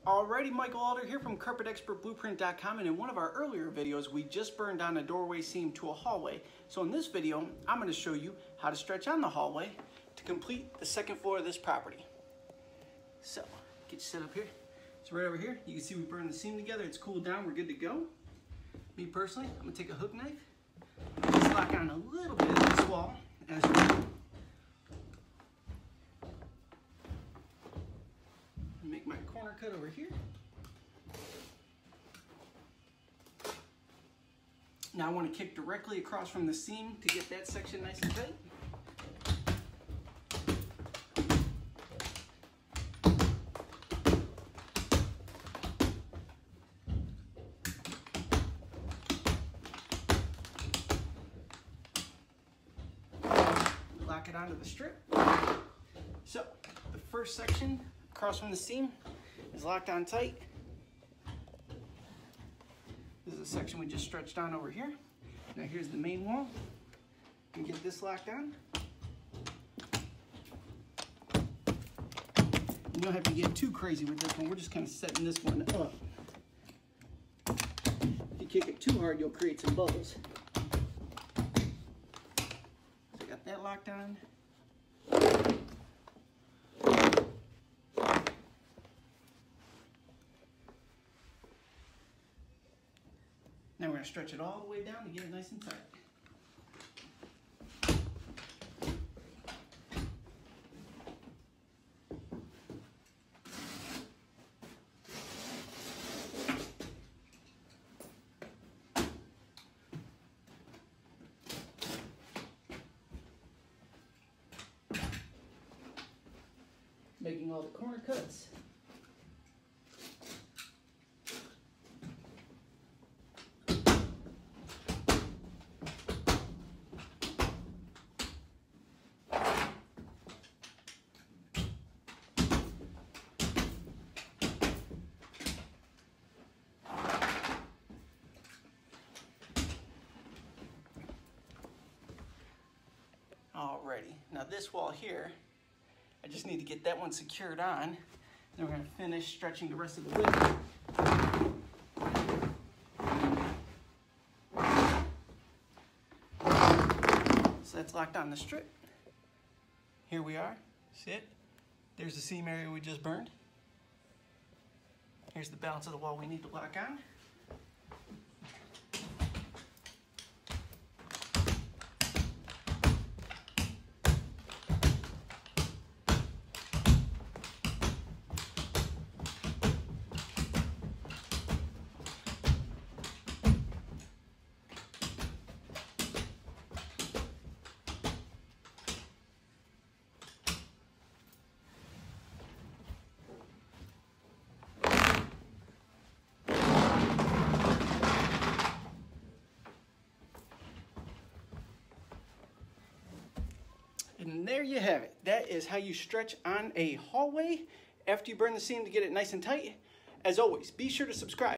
Alrighty, Michael Alder here from CarpetExpertBlueprint.com, and in one of our earlier videos we just burned on a doorway seam to a hallway. So in this video I'm going to show you how to stretch on the hallway to complete the second floor of this property. So get you set up here. So right over here you can see we burned the seam together. It's cooled down, we're good to go. Me personally, I'm going to take a hook knife, just lock on a little bit of this wall as well. Make my corner cut over here. Now I want to kick directly across from the seam to get that section nice and tight. Lock it onto the strip. So the first section across from the seam is locked on tight. This is the section we just stretched on over here. Now here's the main wall. You can get this locked on. You don't have to get too crazy with this one. We're just kind of setting this one up. If you kick it too hard, you'll create some bubbles. So I got that locked on. Now we're going to stretch it all the way down to get it nice and tight. Making all the corner cuts. Alrighty, now this wall here, I just need to get that one secured on. Then we're going to finish stretching the rest of the width. So that's locked on the strip. Here we are, see it? There's the seam area we just burned. Here's the balance of the wall we need to lock on. And there you have it. That is how you stretch on a hallway after you burn the seam to get it nice and tight. As always, be sure to subscribe.